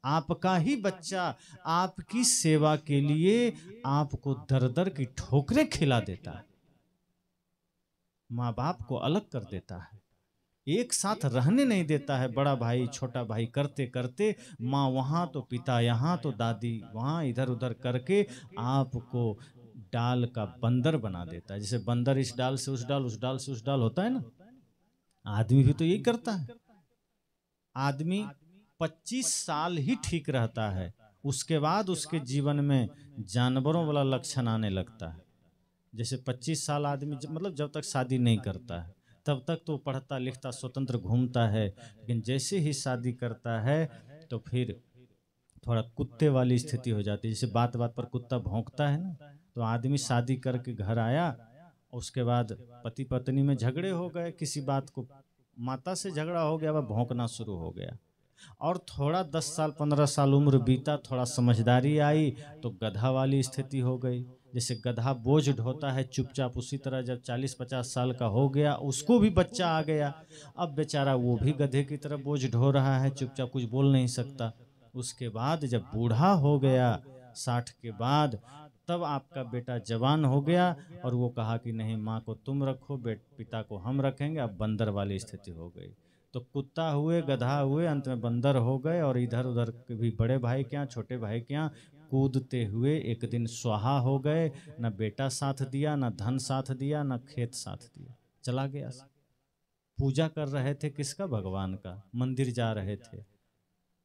आपका ही बच्चा आपकी सेवा के लिए आपको दर दर की ठोकरें खिला देता है, माँ बाप को अलग कर देता है, एक साथ रहने नहीं देता है। बड़ा भाई छोटा भाई करते करते माँ वहाँ तो पिता यहाँ तो दादी वहाँ, इधर उधर करके आपको डाल का बंदर बना देता है। जैसे बंदर इस डाल से उस डाल, उस डाल से उस डाल होता है ना, आदमी भी तो यही करता है। आदमी 25 साल ही ठीक रहता है, उसके बाद उसके जीवन में जानवरों वाला लक्षण आने लगता है। जैसे 25 साल आदमी मतलब जब तक शादी नहीं करता है तब तक तो पढ़ता लिखता स्वतंत्र घूमता है, लेकिन जैसे ही शादी करता है तो फिर थोड़ा कुत्ते वाली स्थिति हो जाती है। जैसे बात बात पर कुत्ता भौंकता है ना, तो आदमी शादी करके घर आया, उसके बाद पति पत्नी में झगड़े हो गए, किसी बात को माता से झगड़ा हो गया, वह भौंकना शुरू हो गया। और थोड़ा 10 साल 15 साल उम्र बीता, थोड़ा समझदारी आई तो गधा वाली स्थिति हो गई। जैसे गधा बोझ ढोता है चुपचाप, उसी तरह जब 40-50 साल का हो गया, उसको भी बच्चा आ गया, अब बेचारा वो भी गधे की तरह बोझ ढो रहा है चुपचाप, कुछ बोल नहीं सकता। उसके बाद जब बूढ़ा हो गया 60 के बाद, तब आपका बेटा जवान हो गया और वो कहा कि नहीं माँ को तुम रखो, पिता को हम रखेंगे। अब बंदर वाली स्थिति हो गई। तो कुत्ता हुए, गधा हुए, अंत में बंदर हो गए, और इधर उधर के भी बड़े भाई के यहाँ छोटे भाई के यहाँ कूदते हुए एक दिन स्वाहा हो गए। न बेटा साथ दिया, न धन साथ दिया, न खेत साथ दिया, चला गया। पूजा कर रहे थे किसका? भगवान का। मंदिर जा रहे थे,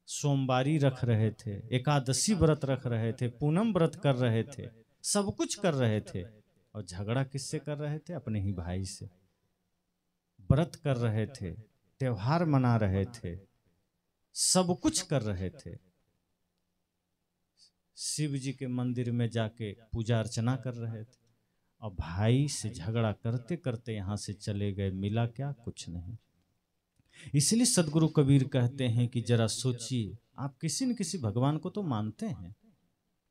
सोमवारी रख रहे थे, एकादशी व्रत रख रहे थे, पूनम व्रत कर रहे थे, सब कुछ कर रहे थे, और झगड़ा किससे कर रहे थे? अपने ही भाई से। व्रत कर रहे थे, त्योहार मना रहे थे, सब कुछ कर रहे थे, शिव जी के मंदिर में जाके पूजा अर्चना कर रहे थे, और भाई से झगड़ा करते करते यहाँ से चले गए। मिला क्या? कुछ नहीं। इसलिए सदगुरु कबीर कहते हैं कि जरा सोचिए, आप किसी न किसी भगवान को तो मानते हैं,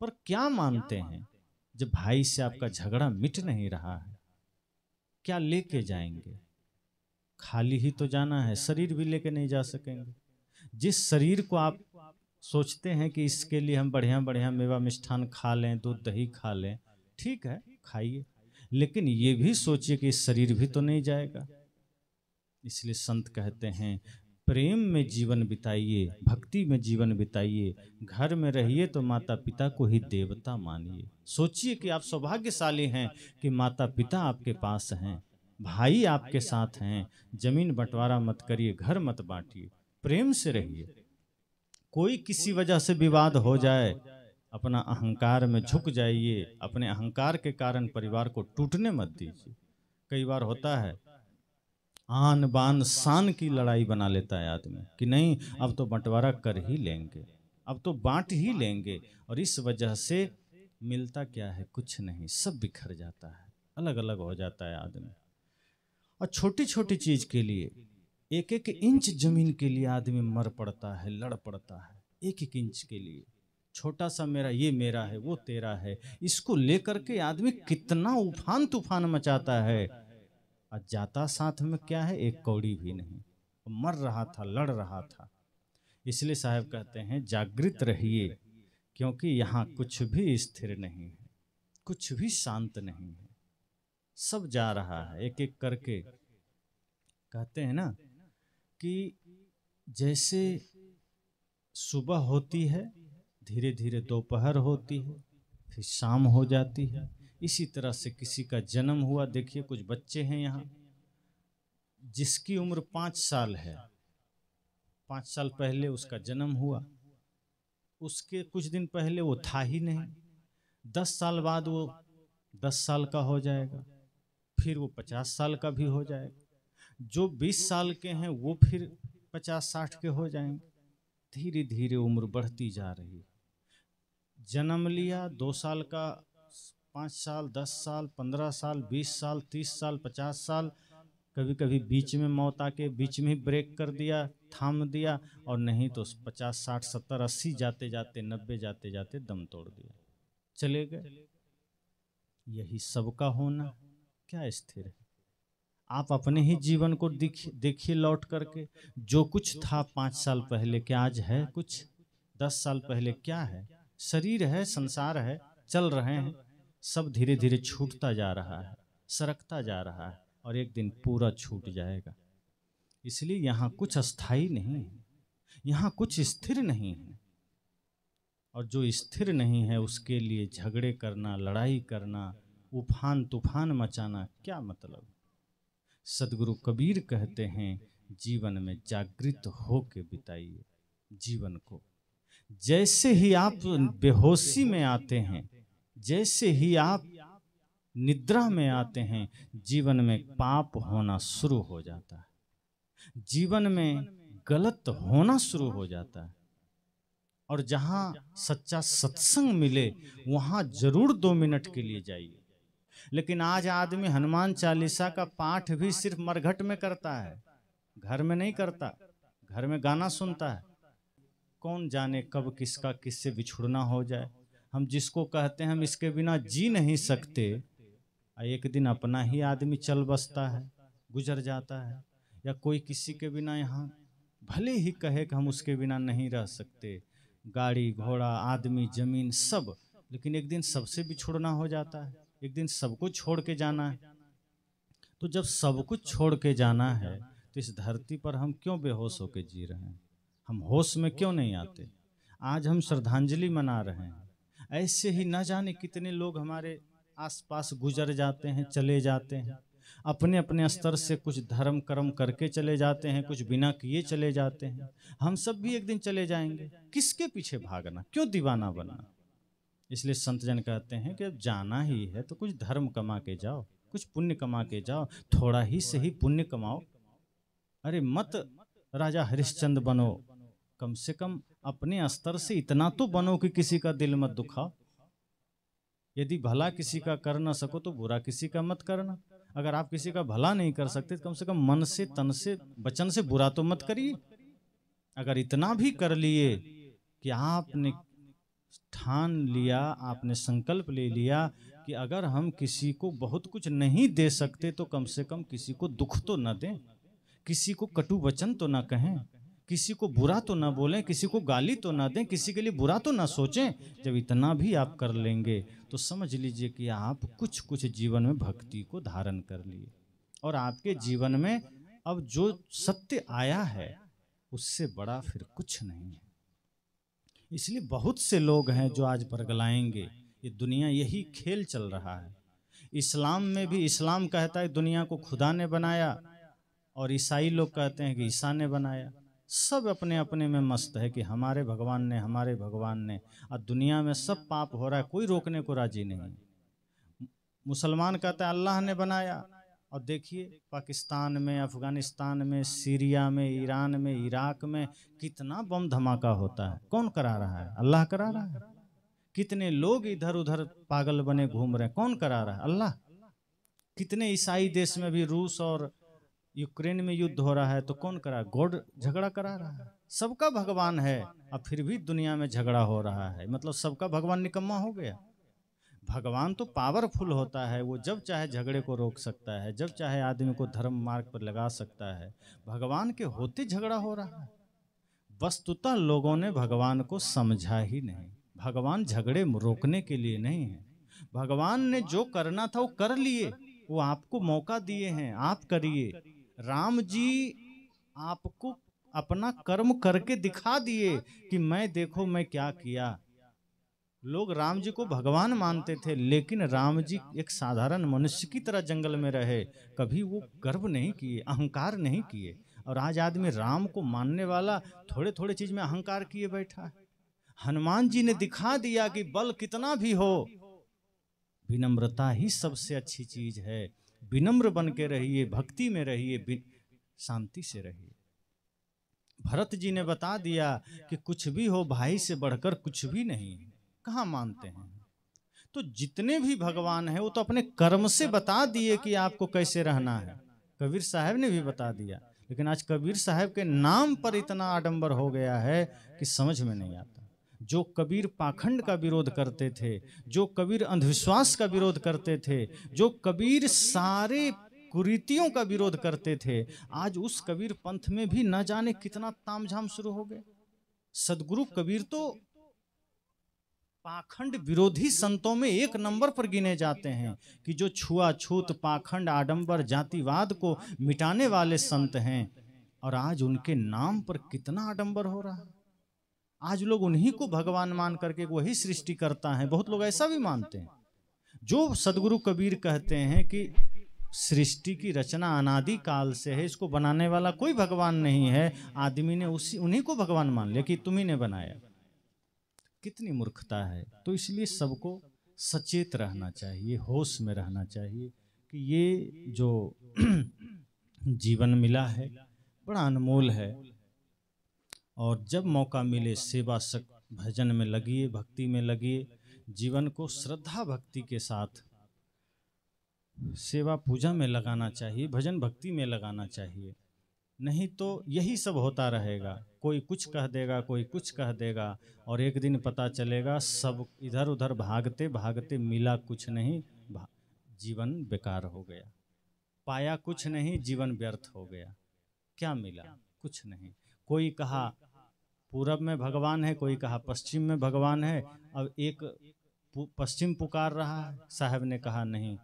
पर क्या मानते हैं? जब भाई से आपका झगड़ा मिट नहीं रहा है, क्या लेके जाएंगे? खाली ही तो जाना है, शरीर भी लेके नहीं जा सकेंगे। जिस शरीर को आप सोचते हैं कि इसके लिए हम बढ़िया बढ़िया मेवा मिष्ठान खा लें, दूध दही खा लें, ठीक है खाइए, लेकिन ये भी सोचिए कि इस शरीर भी तो नहीं जाएगा। इसलिए संत कहते हैं प्रेम में जीवन बिताइए, भक्ति में जीवन बिताइए, घर में रहिए तो माता पिता को ही देवता मानिए। सोचिए कि आप सौभाग्यशाली हैं कि माता पिता आपके पास हैं, भाई आपके साथ हैं। जमीन बंटवारा मत करिए, घर मत बांटिए, प्रेम से रहिए। कोई किसी वजह से विवाद हो जाए, अपना अहंकार में झुक जाइए, अपने अहंकार के कारण परिवार को टूटने मत दीजिए। कई बार होता है आन बान शान की लड़ाई बना लेता है आदमी कि नहीं अब तो बंटवारा कर ही लेंगे, अब तो बांट ही लेंगे, और इस वजह से मिलता क्या है? कुछ नहीं, सब बिखर जाता है, अलग अलग हो जाता है आदमी। और छोटी छोटी चीज के लिए, एक एक इंच जमीन के लिए आदमी मर पड़ता है, लड़ पड़ता है, एक एक इंच के लिए। छोटा सा मेरा, ये मेरा है, वो तेरा है, इसको लेकर के आदमी कितना उफान तूफान मचाता है, और जाता साथ में क्या है? एक कौड़ी भी नहीं। मर रहा था, लड़ रहा था। इसलिए साहब कहते हैं जागृत रहिए, क्योंकि यहाँ कुछ भी स्थिर नहीं है, कुछ भी शांत नहीं है, सब जा रहा है एक एक करके। कहते हैं ना कि जैसे सुबह होती है, धीरे धीरे दोपहर होती है, फिर शाम हो जाती है, इसी तरह से किसी का जन्म हुआ। देखिए कुछ बच्चे हैं यहाँ, जिसकी उम्र 5 साल है, 5 साल पहले उसका जन्म हुआ, उसके कुछ दिन पहले वो था ही नहीं। 10 साल बाद वो 10 साल का हो जाएगा, फिर वो 50 साल का भी हो जाएगा। जो 20 साल के हैं वो फिर 50-60 के हो जाएंगे। धीरे धीरे उम्र बढ़ती जा रही है। जन्म लिया 2 साल का, 5 साल, 10 साल, 15 साल, 20 साल, 30 साल, 50 साल, कभी कभी बीच में मौत आके बीच में ही ब्रेक कर दिया, थाम दिया, और नहीं तो 50, 60, 70, 80 जाते जाते 90 जाते जाते दम तोड़ दिया, चले गए। यही सबका होना क्या स्थिर है? आप अपने ही जीवन को देखिए लौट करके, जो कुछ था 5 साल पहले क्या आज है कुछ? 10 साल पहले क्या है, शरीर है, संसार है, चल रहे हैं, सब धीरे धीरे छूटता जा रहा है, सरकता जा रहा है और एक दिन पूरा छूट जाएगा। इसलिए यहाँ कुछ अस्थाई नहीं है, यहाँ कुछ स्थिर नहीं है, और जो स्थिर नहीं है उसके लिए झगड़े करना, लड़ाई करना, उफान तूफान मचाना क्या मतलब। सदगुरु कबीर कहते हैं जीवन में जागृत होके बिताइए जीवन को। जैसे ही आप बेहोशी में आते हैं, जैसे ही आप निद्रा में आते हैं, जीवन में पाप होना शुरू हो जाता है, जीवन में गलत होना शुरू हो जाता है। और जहां सच्चा सत्संग मिले वहां जरूर 2 मिनट के लिए जाइए। लेकिन आज आदमी हनुमान चालीसा का पाठ भी सिर्फ मरघट में करता है, घर में नहीं करता, घर में गाना सुनता है। कौन जाने कब किसका किससे बिछुड़ना हो जाए। हम जिसको कहते हैं हम इसके बिना जी नहीं सकते, एक दिन अपना ही आदमी चल बसता है, गुजर जाता है। या कोई किसी के बिना यहाँ भले ही कहे कि हम उसके बिना नहीं रह सकते, गाड़ी घोड़ा आदमी जमीन सब, लेकिन एक दिन सबसे बिछुड़ना हो जाता है, एक दिन सबको छोड़ के जाना है। तो जब सब कुछ छोड़ के जाना है तो इस धरती पर हम क्यों बेहोश होकर जी रहे हैं, हम होश में क्यों नहीं आते। आज हम श्रद्धांजलि मना रहे हैं, ऐसे ही न जाने कितने लोग हमारे आसपास गुजर जाते हैं, चले जाते हैं, अपने अपने स्तर से कुछ धर्म कर्म करके चले जाते हैं, कुछ बिना किए चले जाते हैं। हम सब भी एक दिन चले जाएंगे, किसके पीछे भागना, क्यों दीवाना बनना। इसलिए संत जन कहते हैं कि अब जाना ही है तो कुछ धर्म कमा के जाओ, कुछ पुण्य कमा के जाओ, थोड़ा ही सही पुण्य कमाओ। अरे मत राजा हरिश्चंद्र बनो, कम से कम अपने स्तर से इतना तो बनो कि किसी का दिल मत दुखाओ। यदि भला किसी का कर ना सको तो बुरा किसी का मत करना। अगर आप किसी का भला नहीं कर सकते तो कम से कम मन से, तन से, वचन से बुरा तो मत करिए। अगर इतना भी कर लिए कि आपने ठान लिया, आपने संकल्प ले लिया कि अगर हम किसी को बहुत कुछ नहीं दे सकते तो कम से कम किसी को दुख तो न दें, किसी को कटु वचन तो न कहें, किसी को बुरा तो न बोलें, किसी को गाली तो न दें, किसी के लिए बुरा तो न सोचें। जब इतना भी आप कर लेंगे तो समझ लीजिए कि आप कुछ कुछ जीवन में भक्ति को धारण कर लिए, और आपके जीवन में अब जो सत्य आया है उससे बड़ा फिर कुछ नहीं है। इसलिए बहुत से लोग हैं जो आज बरगलाएंगे। ये दुनिया यही खेल चल रहा है। इस्लाम में भी इस्लाम कहता है दुनिया को खुदा ने बनाया, और ईसाई लोग कहते हैं कि ईसा ने बनाया। सब अपने अपने में मस्त है कि हमारे भगवान ने, हमारे भगवान ने। और दुनिया में सब पाप हो रहा है, कोई रोकने को राजी नहीं। मुसलमान कहता है अल्लाह ने बनाया, और देखिए पाकिस्तान में, अफगानिस्तान में, सीरिया में, ईरान में, इराक में कितना बम धमाका होता है। कौन करा रहा है? अल्लाह करा रहा है। कितने लोग इधर उधर पागल बने घूम रहे हैं, कौन करा रहा है? अल्लाह। कितने ईसाई देश में भी, रूस और यूक्रेन में युद्ध हो रहा है तो कौन करा? गॉड झगड़ा करा रहा है। सबका भगवान है, अब फिर भी दुनिया में झगड़ा हो रहा है, मतलब सबका भगवान निकम्मा हो गया। भगवान तो पावरफुल होता है, वो जब चाहे झगड़े को रोक सकता है, जब चाहे आदमी को धर्म मार्ग पर लगा सकता है। भगवान के होते झगड़ा हो रहा है। वस्तुतः लोगों ने भगवान को समझा ही नहीं। भगवान झगड़े रोकने के लिए नहीं है। भगवान ने जो करना था वो कर लिए, वो आपको मौका दिए हैं, आप करिए। राम जी आपको अपना कर्म करके दिखा दिए कि मैं, देखो मैं क्या किया। लोग राम जी को भगवान मानते थे, लेकिन राम जी एक साधारण मनुष्य की तरह जंगल में रहे, कभी वो गर्व नहीं किए, अहंकार नहीं किए। और आज आदमी राम को मानने वाला थोड़े थोड़े चीज में अहंकार किए बैठा है। हनुमान जी ने दिखा दिया कि बल कितना भी हो, विनम्रता ही सबसे अच्छी चीज है। विनम्र बन के रहिए, भक्ति में रहिए, शांति से रहिए। भरत जी ने बता दिया कि कुछ भी हो भाई से बढ़कर कुछ भी नहीं है। कहाँ मानते हैं? तो जितने भी भगवान हैं वो तो अपने कर्म से बता दिए कि आपको कैसे रहना है। कबीर साहब ने भी बता दिया, लेकिन आज कबीर साहब के नाम पर इतना आडंबर हो गया है कि समझ में नहीं आता। जो कबीर पाखंड का विरोध करते थे, जो कबीर अंधविश्वास का विरोध करते थे, जो कबीर सारे कुरीतियों का विरोध करते थे, आज उस कबीर पंथ में भी न जाने कितना तामझाम शुरू हो गया। सदगुरु कबीर तो पाखंड विरोधी संतों में एक नंबर पर गिने जाते हैं कि जो छुआछूत, पाखंड, आडंबर, जातिवाद को मिटाने वाले संत हैं। और आज उनके नाम पर कितना आडंबर हो रहा है। आज लोग उन्हीं को भगवान मान करके वही सृष्टि करता है। बहुत लोग ऐसा भी मानते हैं। जो सदगुरु कबीर कहते हैं कि सृष्टि की रचना अनादि काल से है, इसको बनाने वाला कोई भगवान नहीं है, आदमी ने उन्हीं को भगवान मान लिया कि तुम्ही ने बनाया। कितनी मूर्खता है। तो इसलिए सबको सचेत रहना चाहिए, होश में रहना चाहिए कि ये जो जीवन मिला है बड़ा अनमोल है। और जब मौका मिले सेवा भजन में लगिए, भक्ति में लगिए। जीवन को श्रद्धा भक्ति के साथ सेवा पूजा में लगाना चाहिए, भजन भक्ति में लगाना चाहिए। नहीं तो यही सब होता रहेगा। कोई कुछ कह देगा, कोई कुछ कह देगा, और एक दिन पता चलेगा सब इधर उधर भागते भागते मिला कुछ नहीं, जीवन बेकार हो गया। पाया कुछ नहीं, जीवन व्यर्थ हो गया। क्या मिला? कुछ नहीं। कोई कहा पूरब में भगवान है, कोई कहा पश्चिम में भगवान है। अब एक पश्चिम पुकार रहा है, साहब ने कहा नहीं,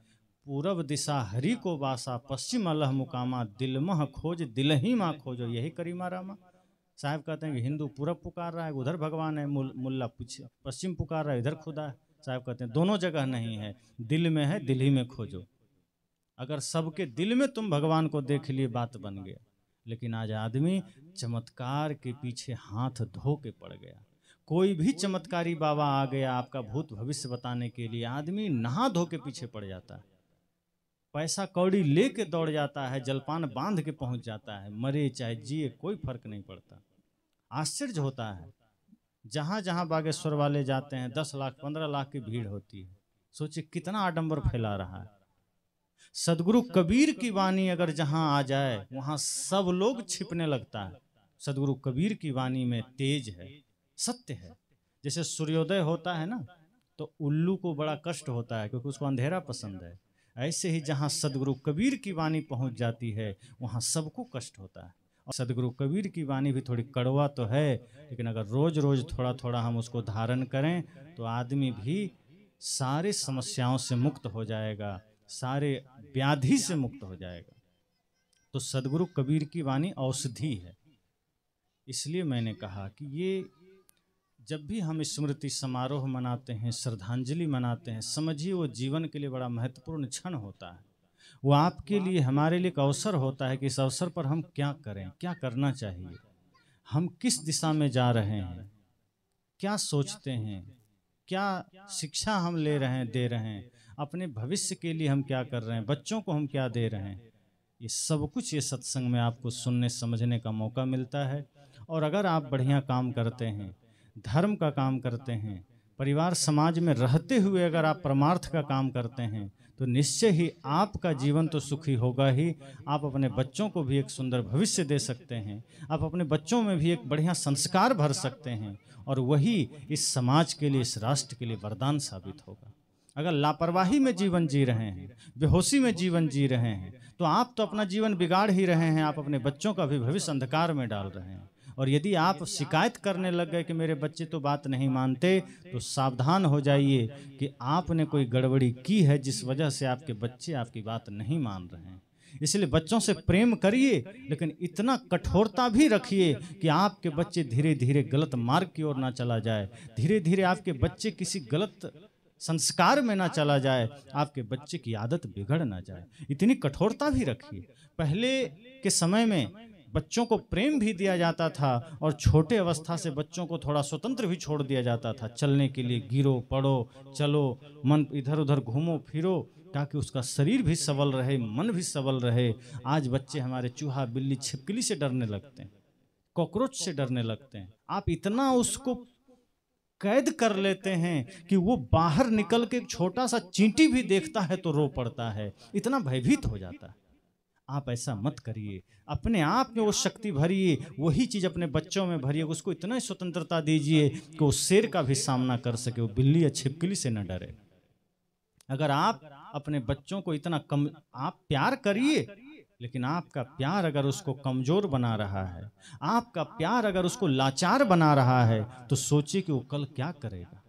पूरब दिशा हरि को वासा, पश्चिम अलह मुकामा, दिल मह खोज दिल ही माँ खोजो, यही करीमा रामा। साहब कहते हैं कि हिंदू पूरब पुकार रहा है, उधर भगवान है, मुल्ला पश्चिम पुकार रहा है, इधर खुदा है। साहब कहते हैं दोनों जगह नहीं है, दिल में है, दिल ही में खोजो। अगर सबके दिल में तुम भगवान को देख लिए, बात बन गया। लेकिन आज आदमी चमत्कार के पीछे हाथ धो के पड़ गया। कोई भी चमत्कारी बाबा आ गया आपका भूत भविष्य बताने के लिए, आदमी नहा धो के पीछे पड़ जाता है, पैसा कौड़ी लेके दौड़ जाता है, जलपान बांध के पहुंच जाता है। मरे चाहे जिए कोई फर्क नहीं पड़ता। आश्चर्य होता है, जहां जहां बागेश्वर वाले जाते हैं 10 लाख 15 लाख की भीड़ होती है। सोचिए कितना आडंबर फैला रहा है। सदगुरु कबीर की वाणी अगर जहां आ जाए वहां सब लोग छिपने लगता है। सदगुरु कबीर की वाणी में तेज है, सत्य है। जैसे सूर्योदय होता है ना, तो उल्लू को बड़ा कष्ट होता है क्योंकि उसको अंधेरा पसंद है। ऐसे ही जहां सदगुरु कबीर की वाणी पहुंच जाती है वहां सबको कष्ट होता है। और सदगुरु कबीर की वाणी भी थोड़ी कड़वा तो है, लेकिन अगर रोज रोज थोड़ा थोड़ा हम उसको धारण करें तो आदमी भी सारे समस्याओं से मुक्त हो जाएगा, सारे व्याधि से मुक्त हो जाएगा। तो सदगुरु कबीर की वाणी औषधि है। इसलिए मैंने कहा कि ये जब भी हम स्मृति समारोह मनाते हैं, श्रद्धांजलि मनाते हैं, समझिए वो जीवन के लिए बड़ा महत्वपूर्ण क्षण होता है। वो आपके लिए, हमारे लिए एक अवसर होता है कि इस अवसर पर हम क्या करें, क्या करना चाहिए, हम किस दिशा में जा रहे हैं, क्या सोचते हैं, क्या शिक्षा हम ले रहे हैं, दे रहे हैं, अपने भविष्य के लिए हम क्या कर रहे हैं, बच्चों को हम क्या दे रहे हैं। ये सब कुछ ये सत्संग में आपको सुनने समझने का मौका मिलता है। और अगर आप बढ़िया काम करते हैं, धर्म का काम करते हैं, परिवार समाज में रहते हुए अगर आप परमार्थ का काम करते हैं, तो निश्चय ही आपका जीवन तो सुखी होगा ही। आप अपने बच्चों को भी एक सुंदर भविष्य दे सकते हैं, आप अपने बच्चों में भी एक बढ़िया संस्कार भर सकते हैं, और वही इस समाज के लिए, इस राष्ट्र के लिए वरदान साबित होगा। अगर लापरवाही में जीवन जी रहे हैं, बेहोशी में जीवन जी रहे हैं, तो आप तो अपना जीवन बिगाड़ ही रहे हैं, आप अपने बच्चों का भी भविष्य अंधकार में डाल रहे हैं। और यदि आप शिकायत करने लग गए कि मेरे बच्चे तो बात नहीं मानते, तो सावधान हो जाइए कि आपने कोई गड़बड़ी की है जिस वजह से आपके बच्चे आपकी बात नहीं मान रहे हैं। इसलिए बच्चों से प्रेम करिए, लेकिन इतना कठोरता भी रखिए कि आपके बच्चे धीरे धीरे गलत मार्ग की ओर ना चला जाए, धीरे धीरे आपके बच्चे किसी गलत संस्कार में ना चला जाए, आपके बच्चे की आदत बिगड़ ना जाए। इतनी कठोरता भी रखिए। पहले के समय में बच्चों को प्रेम भी दिया जाता था, और छोटे अवस्था से बच्चों को थोड़ा स्वतंत्र भी छोड़ दिया जाता था, चलने के लिए गिरो पड़ो चलो, मन इधर उधर घूमो फिरो, ताकि उसका शरीर भी सबल रहे, मन भी सबल रहे। आज बच्चे हमारे चूहा बिल्ली छिपकली से डरने लगते हैं, कॉकरोच से डरने लगते हैं। आप इतना उसको कैद कर लेते हैं कि वो बाहर निकल के छोटा सा चींटी भी देखता है तो रो पड़ता है, इतना भयभीत हो जाता है। आप ऐसा मत करिए, अपने आप में वो शक्ति भरिए, वही चीज अपने बच्चों में भरिए, उसको इतना स्वतंत्रता दीजिए कि वो शेर का भी सामना कर सके, वो बिल्ली या छिपकली से न डरे। अगर आप अपने बच्चों को इतना कम, आप प्यार करिए लेकिन आपका प्यार अगर उसको कमजोर बना रहा है, आपका प्यार अगर उसको लाचार बना रहा है, तो सोचिए कि वो कल क्या करेगा।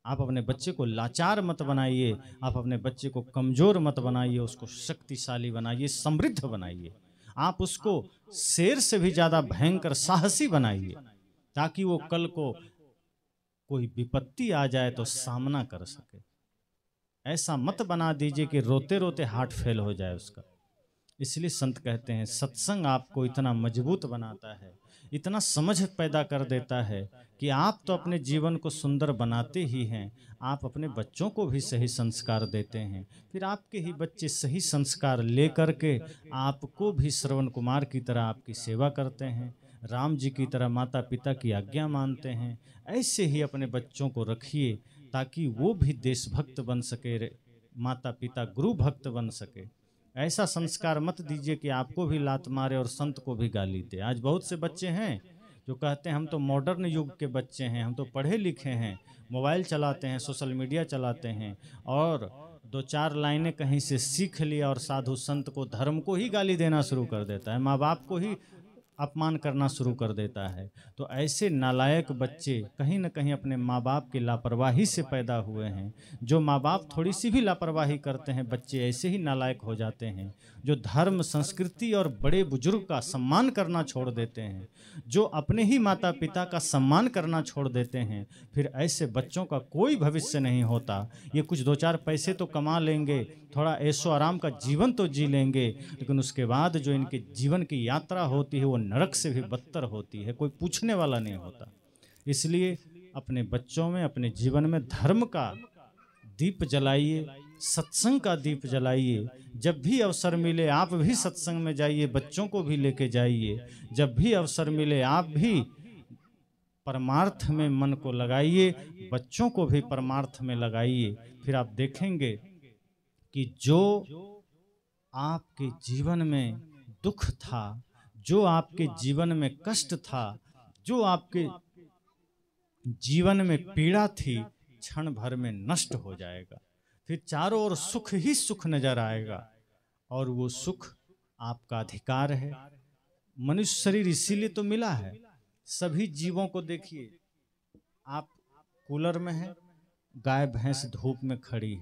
आप अपने बच्चे को लाचार मत बनाइए, आप अपने बच्चे को कमजोर मत बनाइए, उसको शक्तिशाली बनाइए, समृद्ध बनाइए। आप उसको शेर से भी ज्यादा भयंकर साहसी बनाइए, ताकि वो कल को कोई विपत्ति आ जाए तो सामना कर सके। ऐसा मत बना दीजिए कि रोते रोते हार्ट फेल हो जाए उसका। इसलिए संत कहते हैं सत्संग आपको इतना मजबूत बनाता है, इतना समझ पैदा कर देता है कि आप तो अपने जीवन को सुंदर बनाते ही हैं, आप अपने बच्चों को भी सही संस्कार देते हैं, फिर आपके ही बच्चे सही संस्कार लेकर के आपको भी श्रवण कुमार की तरह आपकी सेवा करते हैं, राम जी की तरह माता पिता की आज्ञा मानते हैं। ऐसे ही अपने बच्चों को रखिए ताकि वो भी देशभक्त बन सके, माता पिता गुरु भक्त बन सके। ऐसा संस्कार मत दीजिए कि आपको भी लात मारे और संत को भी गाली दे। आज बहुत से बच्चे हैं जो कहते हैं हम तो मॉडर्न युग के बच्चे हैं, हम तो पढ़े लिखे हैं, मोबाइल चलाते हैं, सोशल मीडिया चलाते हैं, और दो चार लाइनें कहीं से सीख लिया और साधु संत को, धर्म को ही गाली देना शुरू कर देता है, माँ बाप को ही अपमान करना शुरू कर देता है। तो ऐसे नालायक बच्चे कहीं न कहीं अपने माँ बाप की लापरवाही से पैदा हुए हैं। जो माँ बाप थोड़ी सी भी लापरवाही करते हैं, बच्चे ऐसे ही नालायक हो जाते हैं। जो धर्म, संस्कृति और बड़े बुजुर्ग का सम्मान करना छोड़ देते हैं, जो अपने ही माता पिता का सम्मान करना छोड़ देते हैं, फिर ऐसे बच्चों का कोई भविष्य नहीं होता। ये कुछ दो चार पैसे तो कमा लेंगे, थोड़ा ऐशो आराम का जीवन तो जी लेंगे, लेकिन उसके बाद जो इनके जीवन की यात्रा होती है वो नरक से भी बदतर होती है, कोई पूछने वाला नहीं होता। इसलिए अपने बच्चों में, अपने जीवन में धर्म का दीप जलाइए, सत्संग का दीप जलाइए। जब भी अवसर मिले आप भी सत्संग में जाइए, बच्चों को भी लेके जाइए। जब भी अवसर मिले आप भी परमार्थ में मन को लगाइए, बच्चों को भी परमार्थ में लगाइए। फिर आप देखेंगे कि जो आपके जीवन में दुख था, जो आपके जीवन में कष्ट था, जो आपके जीवन में पीड़ा थी, क्षण भर में नष्ट हो जाएगा। फिर चारों ओर सुख ही सुख नजर आएगा, और वो सुख आपका अधिकार है। मनुष्य शरीर इसीलिए तो मिला है। सभी जीवों को देखिए, आप कूलर में हैं, गाय भैंस धूप में खड़ी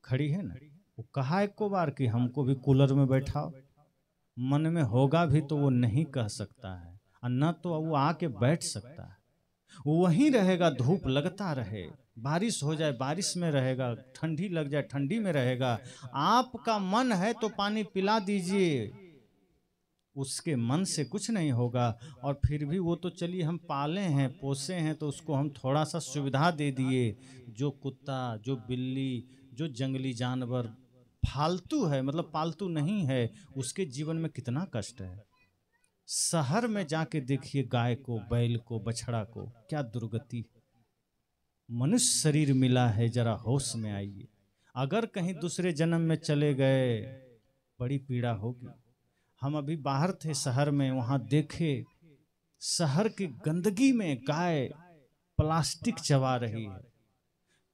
है ना, वो कहा एक को बार कि हमको भी कूलर में बैठाओ। मन में होगा भी तो वो नहीं कह सकता है, और न तो वो आके बैठ सकता है। वो वहीं रहेगा, धूप लगता रहे, बारिश हो जाए बारिश में रहेगा, ठंडी लग जाए ठंडी में रहेगा। आपका मन है तो पानी पिला दीजिए, उसके मन से कुछ नहीं होगा। और फिर भी वो तो चलिए हम पाले हैं, पोसे हैं, तो उसको हम थोड़ा सा सुविधा दे दिए। जो कुत्ता, जो बिल्ली, जो जंगली जानवर फालतू है, मतलब पालतू नहीं है, उसके जीवन में कितना कष्ट है। शहर में जाके देखिए गाय को, बैल को, बछड़ा को, क्या दुर्गति। मनुष्य शरीर मिला है, जरा होश में आइए। अगर कहीं दूसरे जन्म में चले गए, बड़ी पीड़ा होगी। हम अभी बाहर थे शहर में, वहां देखे शहर की गंदगी में गाय प्लास्टिक चबा रही है।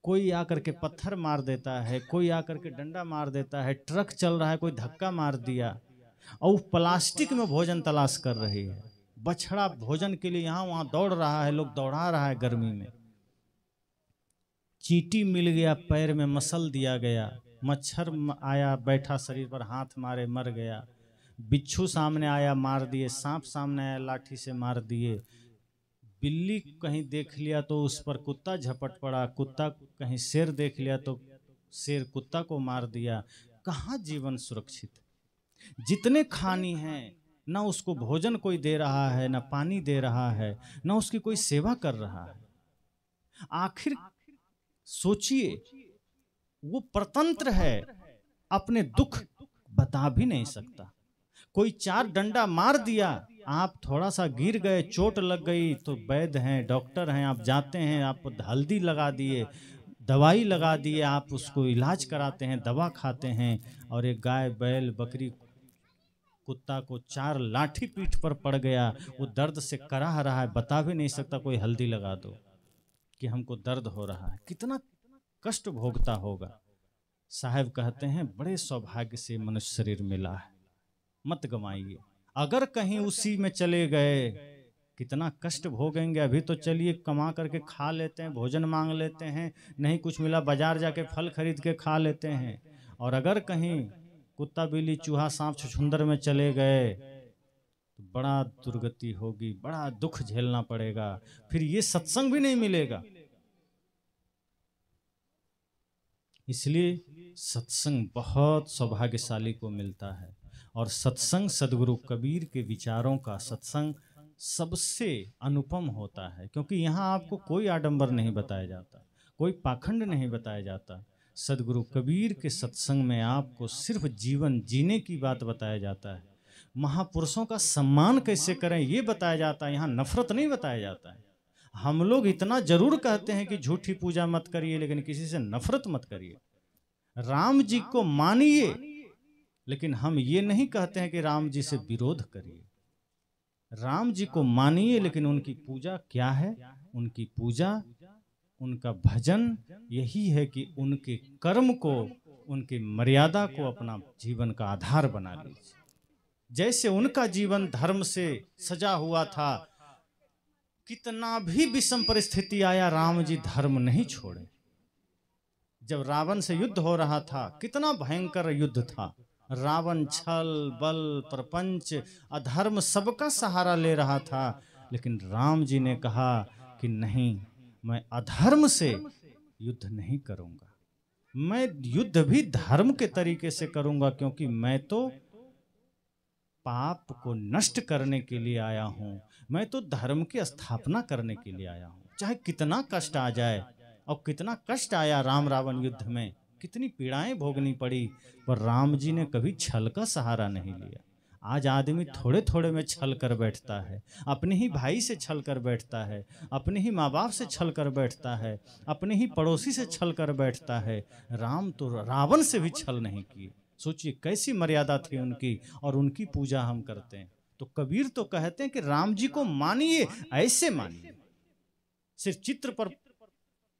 कोई आकर के पत्थर मार देता है, कोई आकर के डंडा मार देता है, ट्रक चल रहा है कोई धक्का मार दिया, और प्लास्टिक में भोजन तलाश कर रही है। बछड़ा भोजन के लिए यहाँ वहां दौड़ रहा है, लोग दौड़ा रहा है गर्मी में। चींटी मिल गया, पैर में मसल दिया गया। मच्छर आया, बैठा शरीर पर, हाथ मारे मर गया। बिच्छू सामने आया, मार दिए। सांप सामने आया, लाठी से मार दिए। बिल्ली कहीं देख लिया तो उस पर कुत्ता झपट पड़ा। कुत्ता कहीं शेर देख लिया तो शेर कुत्ता को मार दिया। कहाँ जीवन सुरक्षित? जितने खानी हैं, ना उसको भोजन कोई दे रहा है, ना पानी दे रहा है, ना उसकी कोई सेवा कर रहा है। आखिर सोचिए, वो परतंत्र है, अपने दुख बता भी नहीं सकता। कोई चार डंडा मार दिया, आप थोड़ा सा गिर गए, चोट लग गई, तो वैद्य हैं, डॉक्टर हैं, आप जाते हैं, आप हल्दी लगा दिए, दवाई लगा दिए, आप उसको इलाज कराते हैं, दवा खाते हैं। और एक गाय, बैल, बकरी, कुत्ता को चार लाठी पीठ पर पड़ गया, वो दर्द से कराह रहा है, बता भी नहीं सकता कोई हल्दी लगा दो कि हमको दर्द हो रहा है। कितना कष्ट भोगता होगा। साहब कहते हैं बड़े सौभाग्य से मनुष्य शरीर मिला है, मत गंवाइए। अगर कहीं उसी में चले गए कितना कष्ट भोगेंगे। अभी तो चलिए कमा करके खा लेते हैं, भोजन मांग लेते हैं, नहीं कुछ मिला बाजार जाके फल खरीद के खा लेते हैं। और अगर कहीं कुत्ता बिल्ली चूहा सांप छुछुंदर में चले गए तो बड़ा दुर्गति होगी, बड़ा दुख झेलना पड़ेगा, फिर ये सत्संग भी नहीं मिलेगा। इसलिए सत्संग बहुत सौभाग्यशाली को मिलता है। और सत्संग सदगुरु कबीर के विचारों का सत्संग सबसे अनुपम होता है, क्योंकि यहाँ आपको कोई आडंबर नहीं बताया जाता, कोई पाखंड नहीं बताया जाता। सदगुरु कबीर के सत्संग में आपको सिर्फ जीवन जीने की बात बताया जाता है, महापुरुषों का सम्मान कैसे करें ये बताया जाता है, यहाँ नफरत नहीं बताया जाता है। हम लोग इतना जरूर कहते हैं कि झूठी पूजा मत करिए, लेकिन किसी से नफरत मत करिए। राम जी को मानिए, लेकिन हम ये नहीं कहते हैं कि राम जी से विरोध करिए। राम जी को मानिए, लेकिन उनकी पूजा क्या है? उनकी पूजा, उनका भजन यही है कि उनके कर्म को, उनकी मर्यादा को अपना जीवन का आधार बना लीजिए। जैसे उनका जीवन धर्म से सजा हुआ था, कितना भी विषम परिस्थिति आया राम जी धर्म नहीं छोड़े। जब रावण से युद्ध हो रहा था, कितना भयंकर युद्ध था, रावण छल बल प्रपंच अधर्म सबका सहारा ले रहा था, लेकिन राम जी ने कहा कि नहीं, मैं अधर्म से युद्ध नहीं करूंगा, मैं युद्ध भी धर्म के तरीके से करूंगा, क्योंकि मैं तो पाप को नष्ट करने के लिए आया हूं, मैं तो धर्म की स्थापना करने के लिए आया हूं। चाहे कितना कष्ट आ जाए, और कितना कष्ट आया राम रावण युद्ध में, कितनी पीड़ाएं भोगनी पड़ी, पर राम जी ने कभी छल का सहारा नहीं लिया। आज आदमी थोड़े थोड़े में छल कर बैठता है, अपने ही भाई से छल कर बैठता है, अपने ही माँ बाप से छल कर बैठता है, अपने ही पड़ोसी से छल कर बैठता है। राम तो रावण से भी छल नहीं किए। सोचिए कैसी मर्यादा थी उनकी, और उनकी पूजा हम करते हैं। तो कबीर तो कहते हैं कि राम जी को मानिए, ऐसे मानिए। सिर्फ चित्र पर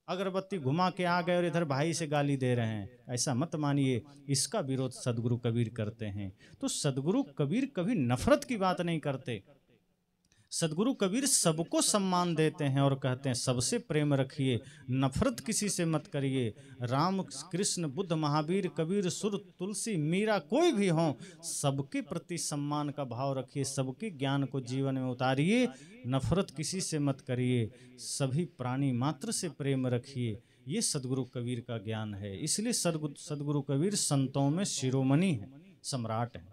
अगरबत्ती घुमा के आ गए और इधर भाई से गाली दे रहे हैं, ऐसा मत मानिए। इसका विरोध सदगुरु कबीर करते हैं। तो सदगुरु कबीर कभी नफरत की बात नहीं करते। सदगुरु कबीर सबको सम्मान देते हैं और कहते हैं सबसे प्रेम रखिए, नफरत किसी से मत करिए। राम कृष्ण बुद्ध महावीर कबीर सुर तुलसी मीरा कोई भी हो, सबके प्रति सम्मान का भाव रखिए, सबके ज्ञान को जीवन में उतारिए, नफरत किसी से मत करिए, सभी प्राणी मात्र से प्रेम रखिए। ये सदगुरु कबीर का ज्ञान है। इसलिए सदगुरु कबीर संतों में शिरोमणि है, सम्राट है।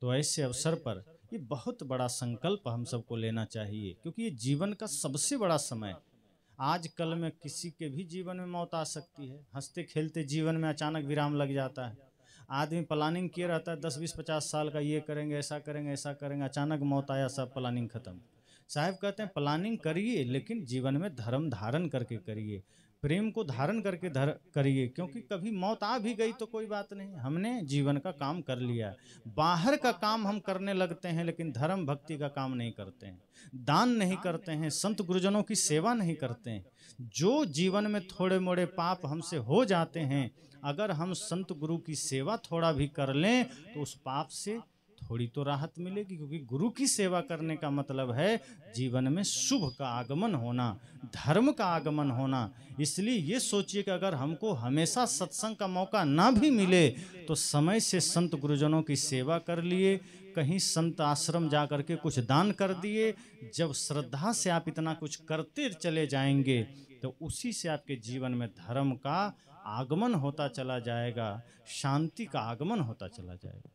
तो ऐसे अवसर पर ये बहुत बड़ा संकल्प हम सबको लेना चाहिए, क्योंकि ये जीवन का सबसे बड़ा समय। आज कल में किसी के भी जीवन में मौत आ सकती है, हंसते खेलते जीवन में अचानक विराम लग जाता है। आदमी प्लानिंग किए रहता है 10 20 50 साल का, ये करेंगे ऐसा करेंगे ऐसा करेंगे, अचानक मौत आया, सब प्लानिंग खत्म। साहब कहते हैं प्लानिंग करिए, लेकिन जीवन में धर्म धारण करके करिए, प्रेम को धारण करके करिए, क्योंकि कभी मौत आ भी गई तो कोई बात नहीं, हमने जीवन का काम कर लिया। बाहर का काम हम करने लगते हैं, लेकिन धर्म भक्ति का काम नहीं करते हैं, दान नहीं करते हैं, संत गुरुजनों की सेवा नहीं करते हैं। जो जीवन में थोड़े मोड़े पाप हमसे हो जाते हैं, अगर हम संत गुरु की सेवा थोड़ा भी कर लें तो उस पाप से थोड़ी तो राहत मिलेगी, क्योंकि गुरु की सेवा करने का मतलब है जीवन में शुभ का आगमन होना, धर्म का आगमन होना। इसलिए ये सोचिए कि अगर हमको हमेशा सत्संग का मौका ना भी मिले तो समय से संत गुरुजनों की सेवा कर लिए, कहीं संत आश्रम जा करके कुछ दान कर दिए। जब श्रद्धा से आप इतना कुछ करते चले जाएंगे तो उसी से आपके जीवन में धर्म का आगमन होता चला जाएगा, शांति का आगमन होता चला जाएगा।